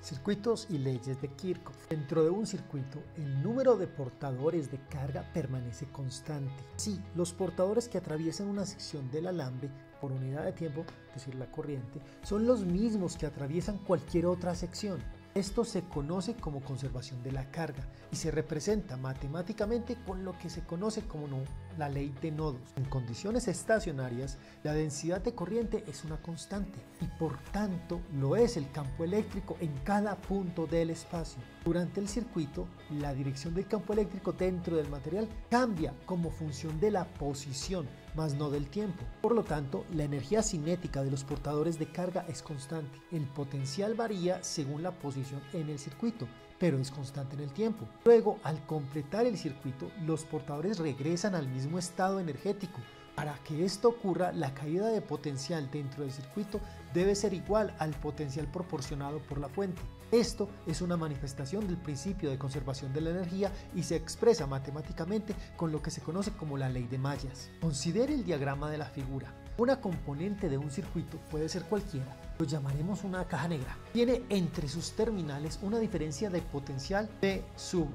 Circuitos y leyes de Kirchhoff. Dentro de un circuito, el número de portadores de carga permanece constante. Si los portadores que atraviesan una sección del alambre por unidad de tiempo, es decir, la corriente, son los mismos que atraviesan cualquier otra sección. Esto se conoce como conservación de la carga y se representa matemáticamente con lo que se conoce como la ley de nodos. En condiciones estacionarias, la densidad de corriente es una constante y por tanto lo es el campo eléctrico en cada punto del espacio. Durante el circuito, la dirección del campo eléctrico dentro del material cambia como función de la posición, más no del tiempo. Por lo tanto, la energía cinética de los portadores de carga es constante. El potencial varía según la posición en el circuito, pero es constante en el tiempo. Luego, al completar el circuito, los portadores regresan al mismo estado energético. Para que esto ocurra, la caída de potencial dentro del circuito debe ser igual al potencial proporcionado por la fuente. Esto es una manifestación del principio de conservación de la energía y se expresa matemáticamente con lo que se conoce como la ley de mallas. Considere el diagrama de la figura. Una componente de un circuito puede ser cualquiera, lo llamaremos una caja negra. Tiene entre sus terminales una diferencia de potencial V sub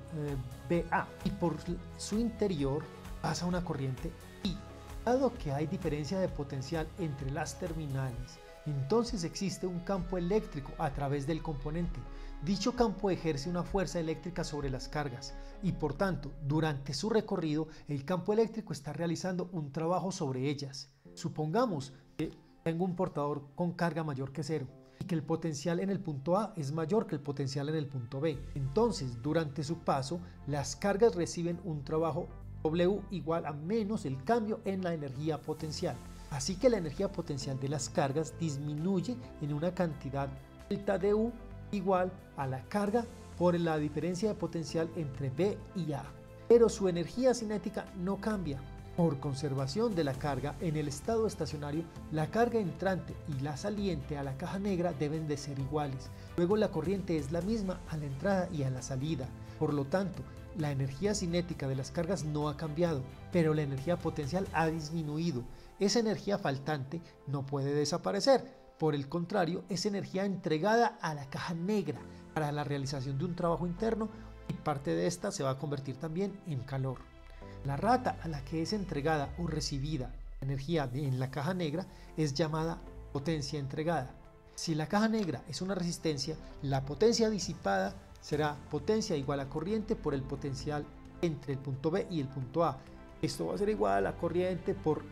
BA y por su interior pasa una corriente I. Dado que hay diferencia de potencial entre las terminales, entonces existe un campo eléctrico a través del componente. Dicho campo ejerce una fuerza eléctrica sobre las cargas y por tanto, durante su recorrido, el campo eléctrico está realizando un trabajo sobre ellas. Supongamos que tengo un portador con carga mayor que 0 y que el potencial en el punto A es mayor que el potencial en el punto B. Entonces, durante su paso, las cargas reciben un trabajo W igual a menos el cambio en la energía potencial. Así que la energía potencial de las cargas disminuye en una cantidad delta de U igual a la carga por la diferencia de potencial entre B y A. Pero su energía cinética no cambia. Por conservación de la carga en el estado estacionario, la carga entrante y la saliente a la caja negra deben de ser iguales. Luego la corriente es la misma a la entrada y a la salida. Por lo tanto, la energía cinética de las cargas no ha cambiado, pero la energía potencial ha disminuido. Esa energía faltante no puede desaparecer. Por el contrario, es energía entregada a la caja negra para la realización de un trabajo interno y parte de esta se va a convertir también en calor. La rata a la que es entregada o recibida energía en la caja negra es llamada potencia entregada. Si la caja negra es una resistencia, la potencia disipada será potencia igual a corriente por el potencial entre el punto B y el punto A. Esto va a ser igual a corriente por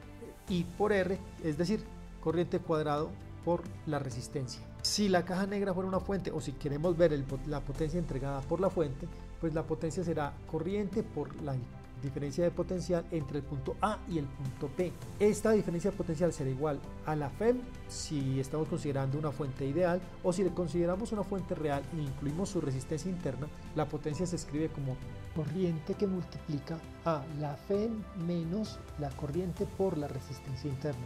I por R, es decir, corriente cuadrado por la resistencia. Si la caja negra fuera una fuente, o si queremos ver la potencia entregada por la fuente, pues la potencia será corriente por la diferencia de potencial entre el punto A y el punto B. Esta diferencia de potencial será igual a la FEM si estamos considerando una fuente ideal, o si le consideramos una fuente real e incluimos su resistencia interna, la potencia se escribe como corriente que multiplica a la FEM menos la corriente por la resistencia interna.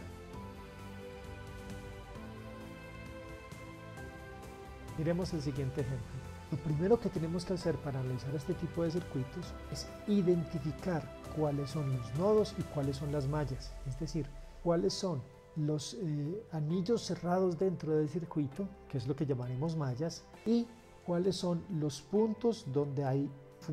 Miremos el siguiente ejemplo. Lo primero que tenemos que hacer para analizar este tipo de circuitos es identificar cuáles son los nodos y cuáles son las mallas, es decir, cuáles son los anillos cerrados dentro del circuito, que es lo que llamaremos mallas, y cuáles son los puntos donde hay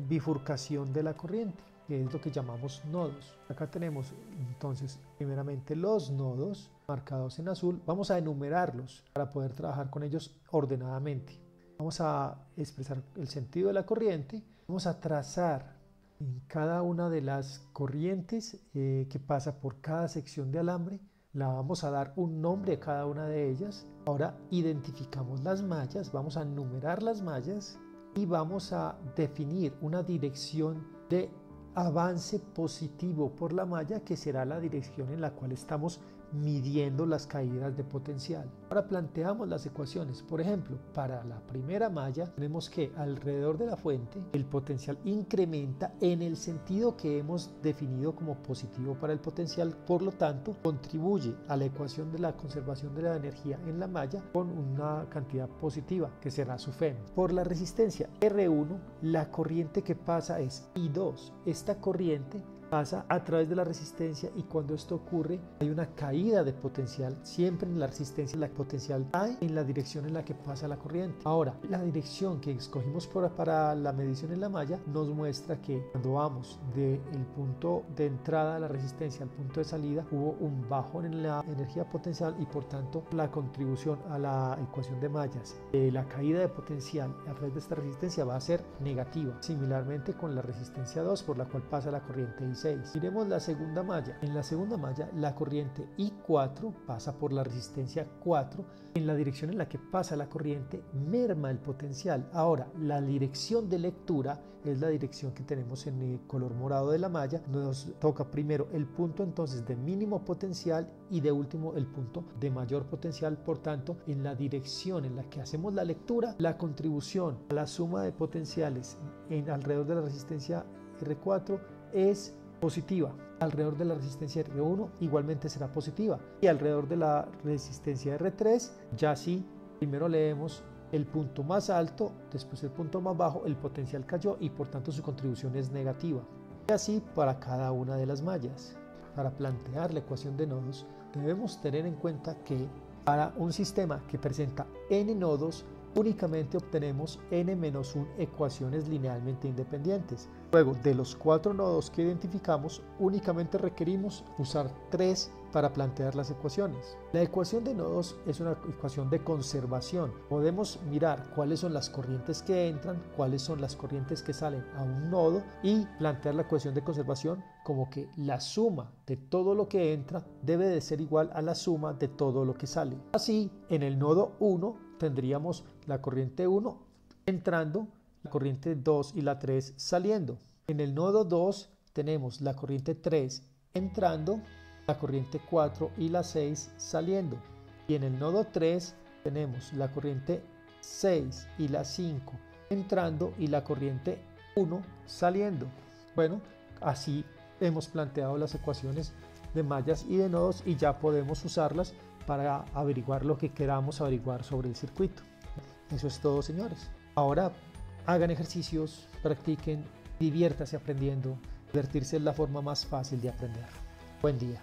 bifurcación de la corriente, que es lo que llamamos nodos. Acá tenemos entonces primeramente los nodos marcados en azul. Vamos a enumerarlos para poder trabajar con ellos ordenadamente. Vamos a expresar el sentido de la corriente, vamos a trazar en cada una de las corrientes que pasa por cada sección de alambre, la vamos a dar un nombre a cada una de ellas. Ahora identificamos las mallas, vamos a numerar las mallas y vamos a definir una dirección de avance positivo por la malla, que será la dirección en la cual estamos midiendo las caídas de potencial. Ahora planteamos las ecuaciones. Por ejemplo, para la primera malla tenemos que alrededor de la fuente el potencial incrementa en el sentido que hemos definido como positivo para el potencial, por lo tanto contribuye a la ecuación de la conservación de la energía en la malla con una cantidad positiva que será su FEM. Por la resistencia R1 la corriente que pasa es I2. Esta corriente pasa a través de la resistencia, y cuando esto ocurre hay una caída de potencial. Siempre en la resistencia la potencial cae en la dirección en la que pasa la corriente. Ahora, la dirección que escogimos para la medición en la malla nos muestra que cuando vamos del punto de entrada de la resistencia al punto de salida hubo un bajón en la energía potencial, y por tanto la contribución a la ecuación de mallas de la caída de potencial a través de esta resistencia va a ser negativa. Similarmente con la resistencia 2 por la cual pasa la corriente I6. Miremos la segunda malla. En la segunda malla la corriente I4 pasa por la resistencia 4. En la dirección en la que pasa la corriente merma el potencial. Ahora, la dirección de lectura es la dirección que tenemos en el color morado de la malla. Nos toca primero el punto entonces de mínimo potencial y de último el punto de mayor potencial. Por tanto, en la dirección en la que hacemos la lectura, la contribución a la suma de potenciales alrededor de la resistencia R4 es positiva. Alrededor de la resistencia R1 igualmente será positiva, y alrededor de la resistencia R3 ya sí, primero leemos el punto más alto, después el punto más bajo, el potencial cayó y por tanto su contribución es negativa. Y así para cada una de las mallas. Para plantear la ecuación de nodos debemos tener en cuenta que para un sistema que presenta n nodos únicamente obtenemos n-1 ecuaciones linealmente independientes. Luego, de los 4 nodos que identificamos, únicamente requerimos usar 3 para plantear las ecuaciones. La ecuación de nodos es una ecuación de conservación. Podemos mirar cuáles son las corrientes que entran, cuáles son las corrientes que salen a un nodo, y plantear la ecuación de conservación como que la suma de todo lo que entra debe de ser igual a la suma de todo lo que sale. Así, en el nodo 1 tendríamos la corriente 1 entrando, la corriente 2 y la 3 saliendo. En el nodo 2 tenemos la corriente 3 entrando, la corriente 4 y la 6 saliendo. Y en el nodo 3 tenemos la corriente 6 y la 5 entrando y la corriente 1 saliendo. Bueno, así hemos planteado las ecuaciones de mallas y de nodos, y ya podemos usarlas para averiguar lo que queramos averiguar sobre el circuito. Eso es todo, señores. Ahora hagan ejercicios, practiquen, diviértase aprendiendo. Divertirse es la forma más fácil de aprender. Buen día.